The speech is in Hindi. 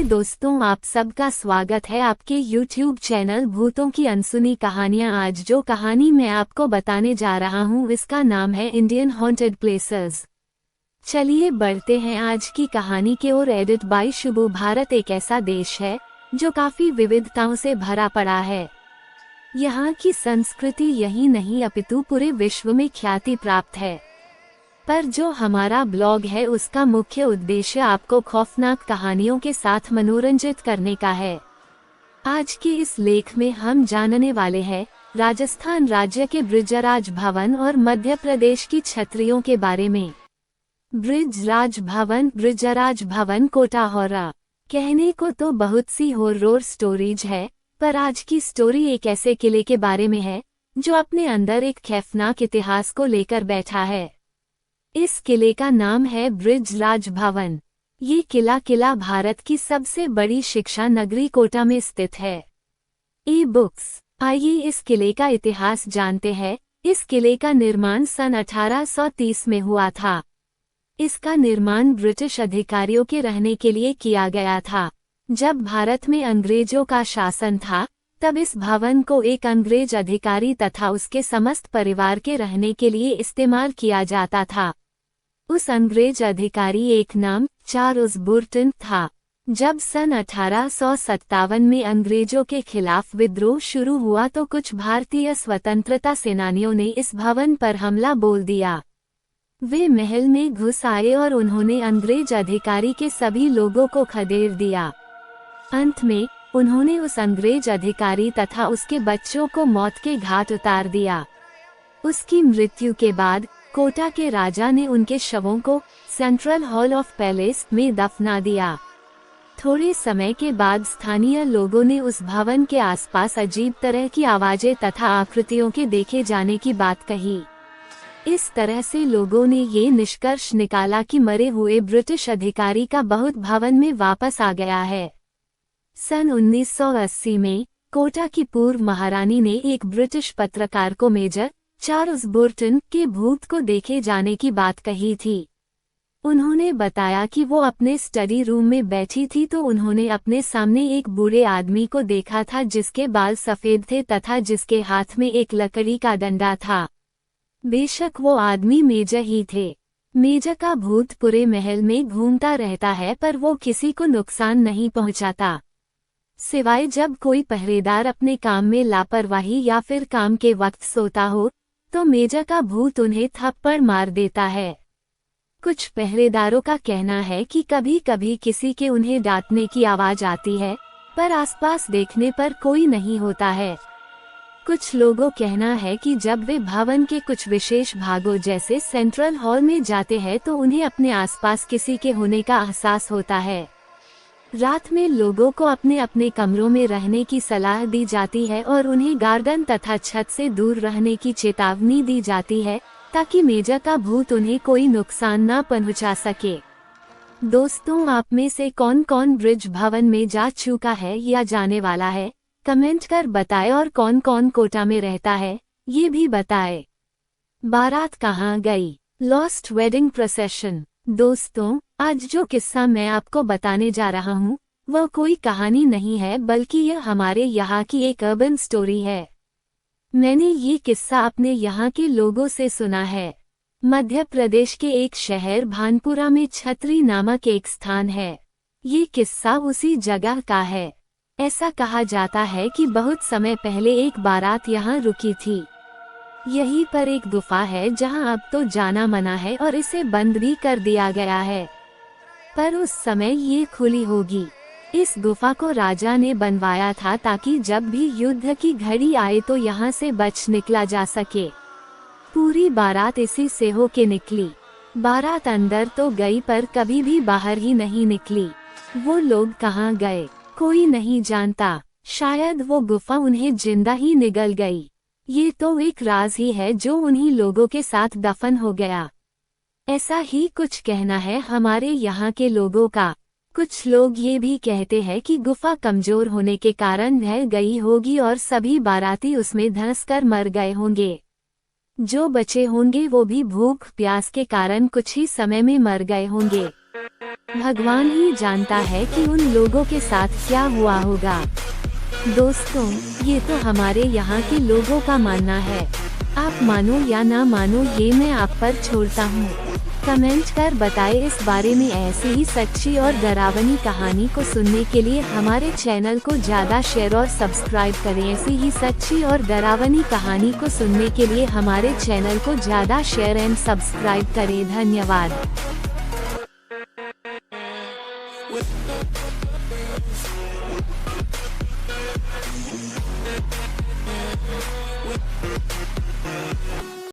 दोस्तों, आप सबका स्वागत है आपके YouTube चैनल भूतों की अनसुनी कहानियां। आज जो कहानी मैं आपको बताने जा रहा हूं इसका नाम है इंडियन हॉन्टेड प्लेसेस। चलिए बढ़ते हैं आज की कहानी की ओर। Edit by Shubhu. भारत एक ऐसा देश है जो काफी विविधताओं से भरा पड़ा है। यहाँ की संस्कृति यही नहीं अपितु पूरे विश्व में ख्याति प्राप्त है। पर जो हमारा ब्लॉग है उसका मुख्य उद्देश्य आपको खौफनाक कहानियों के साथ मनोरंजित करने का है। आज के इस लेख में हम जानने वाले हैं राजस्थान राज्य के ब्रिजराज भवन और मध्य प्रदेश की छतरियों के बारे में। ब्रिजराज भवन कोटाहोरा। कहने को तो बहुत सी हॉरर स्टोरीज है, पर आज की स्टोरी एक ऐसे किले के बारे में है जो अपने अंदर एक खौफनाक इतिहास को लेकर बैठा है। इस किले का नाम है ब्रिजराज भवन। ये किला भारत की सबसे बड़ी शिक्षा नगरी कोटा में स्थित है। E books. आइए इस किले का इतिहास जानते हैं। इस किले का निर्माण सन 1830 में हुआ था। इसका निर्माण ब्रिटिश अधिकारियों के रहने के लिए किया गया था। जब भारत में अंग्रेजों का शासन था तब इस भवन को एक अंग्रेज अधिकारी तथा उसके समस्त परिवार के रहने के लिए इस्तेमाल किया जाता था। उस अंग्रेज अधिकारी एक नाम चार्ल्स बुर्टन था। जब सन 1857 में अंग्रेजों के खिलाफ विद्रोह शुरू हुआ तो कुछ भारतीय स्वतंत्रता सेनानियों ने इस भवन पर हमला बोल दिया। वे महल में घुस आए और उन्होंने अंग्रेज अधिकारी के सभी लोगों को खदेड़ दिया। अंत में उन्होंने उस अंग्रेज अधिकारी तथा उसके बच्चों को मौत के घाट उतार दिया। उसकी मृत्यु के बाद कोटा के राजा ने उनके शवों को सेंट्रल हॉल ऑफ पैलेस में दफना दिया। थोड़े समय के बाद स्थानीय लोगों ने उस भवन के आसपास अजीब तरह की आवाजें तथा आकृतियों के देखे जाने की बात कही। इस तरह से लोगों ने ये निष्कर्ष निकाला कि मरे हुए ब्रिटिश अधिकारी का बहुत भवन में वापस आ गया है। सन 1980 में कोटा की पूर्व महारानी ने एक ब्रिटिश पत्रकार को मेजर चार्ल्स बुर्टन के भूत को देखे जाने की बात कही थी। उन्होंने बताया कि वो अपने स्टडी रूम में बैठी थी तो उन्होंने अपने सामने एक बूढ़े आदमी को देखा था जिसके बाल सफेद थे तथा जिसके हाथ में एक लकड़ी का डंडा था। बेशक वो आदमी मेजर ही थे। मेजर का भूत पूरे महल में घूमता रहता है पर वो किसी को नुकसान नहीं पहुंचाता, सिवाय जब कोई पहरेदार अपने काम में लापरवाही या फिर काम के वक्त सोता हो तो मेजर का भूत उन्हें थप्पड़ मार देता है। कुछ पहरेदारों का कहना है कि कभी कभी किसी के उन्हें डांटने की आवाज आती है, पर आसपास देखने पर कोई नहीं होता है। कुछ लोगों कहना है कि जब वे भवन के कुछ विशेष भागों जैसे सेंट्रल हॉल में जाते हैं तो उन्हें अपने आसपास किसी के होने का एहसास होता है। रात में लोगों को अपने अपने कमरों में रहने की सलाह दी जाती है और उन्हें गार्डन तथा छत से दूर रहने की चेतावनी दी जाती है ताकि मेजर का भूत उन्हें कोई नुकसान न पहुंचा सके। दोस्तों, आप में से कौन कौन ब्रिज भवन में जा चुका है या जाने वाला है, कमेंट कर बताएं। और कौन कौन कोटा में रहता है ये भी बताएं। बारात कहाँ गई? Lost wedding procession. दोस्तों, आज जो किस्सा मैं आपको बताने जा रहा हूँ वह कोई कहानी नहीं है बल्कि यह हमारे यहाँ की एक अर्बन स्टोरी है। मैंने ये किस्सा अपने यहाँ के लोगों से सुना है। मध्य प्रदेश के एक शहर भानपुरा में छतरी नामक एक स्थान है। ये किस्सा उसी जगह का है। ऐसा कहा जाता है कि बहुत समय पहले एक बारात यहाँ रुकी थी। यहीं पर एक गुफा है जहां अब तो जाना मना है और इसे बंद भी कर दिया गया है, पर उस समय ये खुली होगी। इस गुफा को राजा ने बनवाया था ताकि जब भी युद्ध की घड़ी आए तो यहाँ से बच निकला जा सके। पूरी बारात इसी से होके निकली। बारात अंदर तो गई पर कभी भी बाहर ही नहीं निकली। वो लोग कहाँ गए कोई नहीं जानता। शायद वो गुफा उन्हें जिंदा ही निगल गई। ये तो एक राज ही है जो उन्हीं लोगों के साथ दफन हो गया। ऐसा ही कुछ कहना है हमारे यहाँ के लोगों का। कुछ लोग ये भी कहते हैं कि गुफा कमजोर होने के कारण ढह गई होगी और सभी बाराती उसमें धंसकर मर गए होंगे। जो बचे होंगे वो भी भूख प्यास के कारण कुछ ही समय में मर गए होंगे। भगवान ही जानता है कि उन लोगों के साथ क्या हुआ होगा। दोस्तों, ये तो हमारे यहाँ के लोगों का मानना है। आप मानो या ना मानो, ये मैं आप पर छोड़ता हूँ। कमेंट कर बताएं इस बारे में। ऐसी ही सच्ची और डरावनी कहानी को सुनने के लिए हमारे चैनल को ज़्यादा शेयर और सब्सक्राइब करें। ऐसी ही सच्ची और डरावनी कहानी को सुनने के लिए हमारे चैनल को ज़्यादा शेयर एंड सब्सक्राइब करें। धन्यवाद।